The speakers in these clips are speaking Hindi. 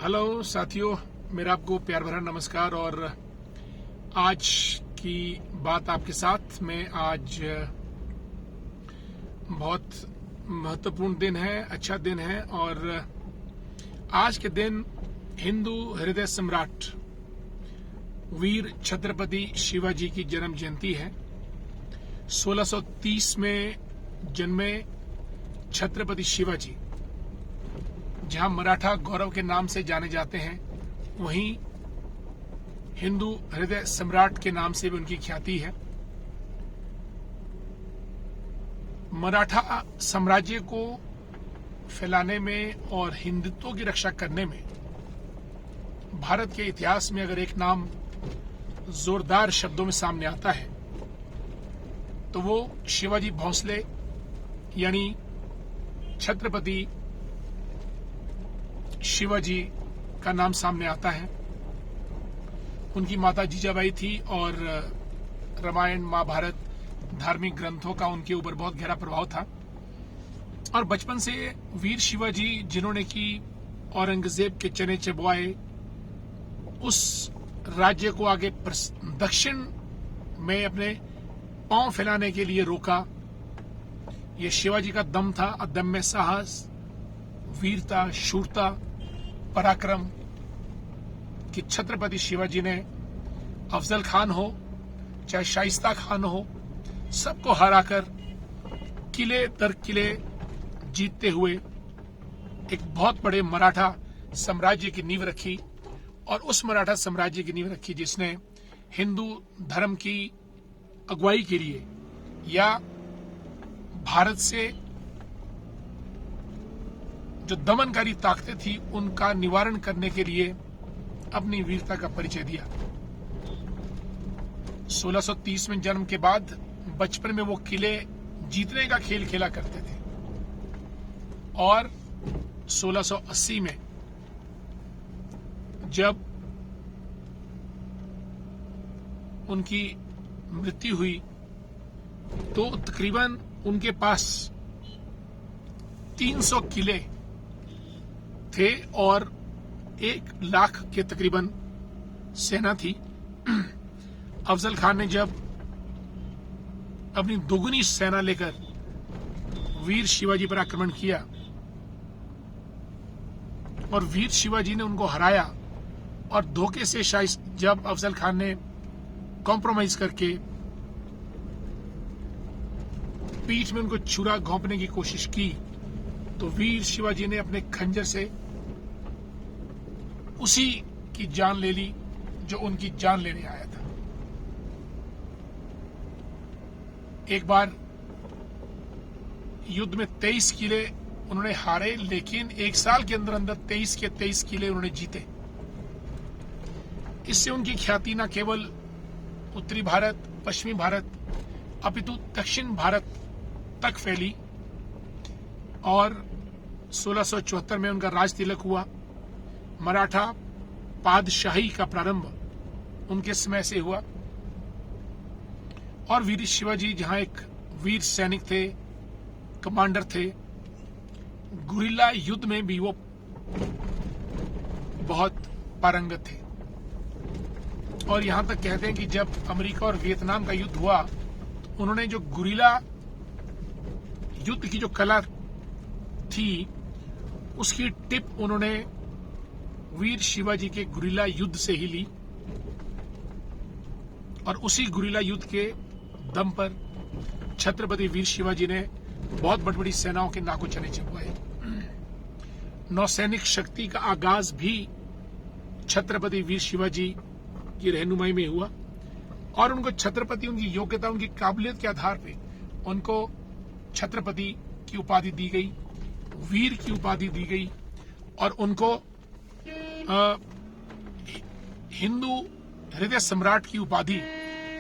हेलो साथियों, मेरा आपको प्यार भरा नमस्कार। और आज की बात आपके साथ में आज बहुत महत्वपूर्ण दिन है, अच्छा दिन है। और आज के दिन हिंदू हृदय सम्राट वीर छत्रपति शिवाजी की जन्म जयंती है। 1630 में जन्मे छत्रपति शिवाजी जहां मराठा गौरव के नाम से जाने जाते हैं, वहीं हिंदू हृदय सम्राट के नाम से भी उनकी ख्याति है। मराठा साम्राज्य को फैलाने में और हिंदुत्व की रक्षा करने में भारत के इतिहास में अगर एक नाम जोरदार शब्दों में सामने आता है तो वो शिवाजी भोंसले यानी छत्रपति शिवाजी का नाम सामने आता है। उनकी माता जीजाबाई थी और रामायण महाभारत धार्मिक ग्रंथों का उनके ऊपर बहुत गहरा प्रभाव था। और बचपन से वीर शिवाजी जिन्होंने की औरंगजेब के चने चबवाए, उस राज्य को आगे दक्षिण में अपने पांव फैलाने के लिए रोका, ये शिवाजी का दम था। अदम्य साहस, वीरता, शूरता, पराक्रम कि छत्रपति शिवाजी ने अफजल खान हो चाहे शाइस्ता खान हो, सबको हराकर किले दर किले जीतते हुए एक बहुत बड़े मराठा साम्राज्य की नींव रखी। और उस मराठा साम्राज्य की नींव रखी जिसने हिंदू धर्म की अगुवाई के लिए या भारत से जो दमनकारी ताकतें थी उनका निवारण करने के लिए अपनी वीरता का परिचय दिया। 1630 में जन्म के बाद बचपन में वो किले जीतने का खेल खेला करते थे और 1680 में जब उनकी मृत्यु हुई तो तकरीबन उनके पास 300 किले थे और 1 लाख के तकरीबन सेना थी। अफजल खान ने जब अपनी दोगुनी सेना लेकर वीर शिवाजी पर आक्रमण किया और वीर शिवाजी ने उनको हराया, और धोखे से शायद जब अफजल खान ने कॉम्प्रोमाइज करके पीठ में उनको छुरा घोंपने की कोशिश की, तो वीर शिवाजी ने अपने खंजर से उसी की जान ले ली जो उनकी जान लेने आया था। एक बार युद्ध में 23 किले उन्होंने हारे, लेकिन 1 साल के अंदर अंदर 23 के 23 किले उन्होंने जीते। इससे उनकी ख्याति न केवल उत्तरी भारत, पश्चिमी भारत, अपितु दक्षिण भारत तक फैली। और 1674 में उनका राज तिलक हुआ। मराठा पादशाही का प्रारंभ उनके समय से हुआ। और वीर शिवाजी जहां एक वीर सैनिक थे, कमांडर थे, गुरिल्ला युद्ध में भी वो बहुत पारंगत थे। और यहां तक कहते हैं कि जब अमेरिका और वियतनाम का युद्ध हुआ तो उन्होंने जो गुरिल्ला युद्ध की जो कला थी उसकी टिप उन्होंने वीर शिवाजी के गुरिल्ला युद्ध से ही ली। और उसी गुरिल्ला युद्ध के दम पर छत्रपति वीर शिवाजी ने बहुत बड़ी बड़ी सेनाओं के नाकों चने चबवाए। नौसैनिक शक्ति का आगाज भी छत्रपति वीर शिवाजी की रहनुमाई में हुआ। और उनको छत्रपति, उनकी योग्यता, उनकी काबिलियत के आधार पे उनको छत्रपति की उपाधि दी गई, वीर की उपाधि दी गई। और उनको हिंदू हृदय सम्राट की उपाधि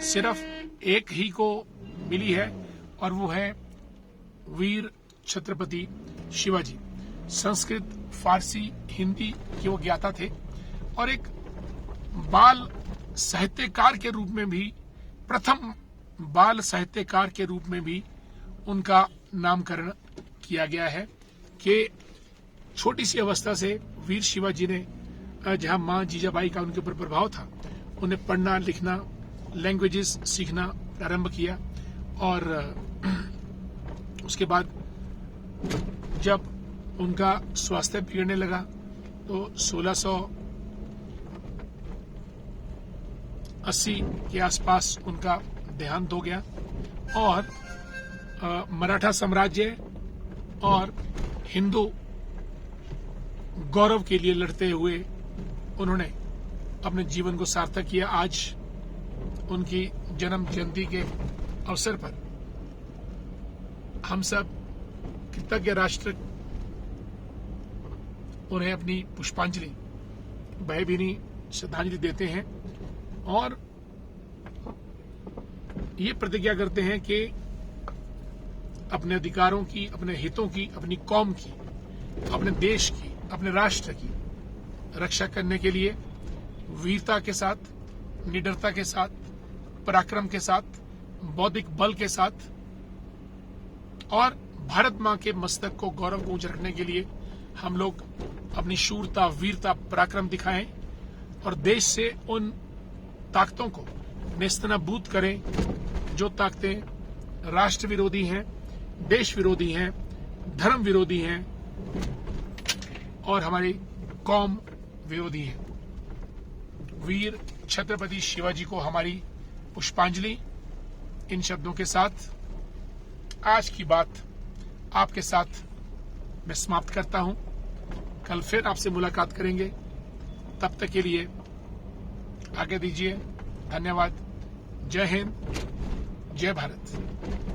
सिर्फ एक ही को मिली है और वो है वीर छत्रपति शिवाजी। संस्कृत, फारसी, हिंदी के वो ज्ञाता थे और एक बाल साहित्यकार के रूप में भी, प्रथम बाल साहित्यकार के रूप में भी उनका नामकरण किया गया है कि छोटी सी अवस्था से वीर शिवाजी ने जहां मां जीजाबाई का उनके ऊपर प्रभाव था, उन्हें पढ़ना लिखना, लैंग्वेजेस सीखना प्रारंभ किया। और उसके बाद जब उनका स्वास्थ्य बिगड़ने लगा तो 1680 के आसपास उनका देहांत हो गया। और मराठा साम्राज्य और हिंदू गौरव के लिए लड़ते हुए उन्होंने अपने जीवन को सार्थक किया। आज उनकी जन्म जयंती के अवसर पर हम सब कृतज्ञ राष्ट्र उन्हें अपनी पुष्पांजलि, भावभीनी श्रद्धांजलि देते हैं और ये प्रतिज्ञा करते हैं कि अपने अधिकारों की, अपने हितों की, अपनी कौम की, अपने देश की, अपने राष्ट्र की रक्षा करने के लिए वीरता के साथ, निडरता के साथ, पराक्रम के साथ, बौद्धिक बल के साथ और भारत मां के मस्तक को गौरव ऊंच रखने के लिए हम लोग अपनी शूरता, वीरता, पराक्रम दिखाएं और देश से उन ताकतों को नेस्तनाबूद करें जो ताकतें राष्ट्र विरोधी हैं, देश विरोधी हैं, धर्म विरोधी हैं और हमारी कौम विरोधी हैं। वीर छत्रपति शिवाजी को हमारी पुष्पांजलि। इन शब्दों के साथ आज की बात आपके साथ मैं समाप्त करता हूं। कल फिर आपसे मुलाकात करेंगे। तब तक के लिए आज्ञा दीजिए। धन्यवाद। जय हिंद, जय भारत।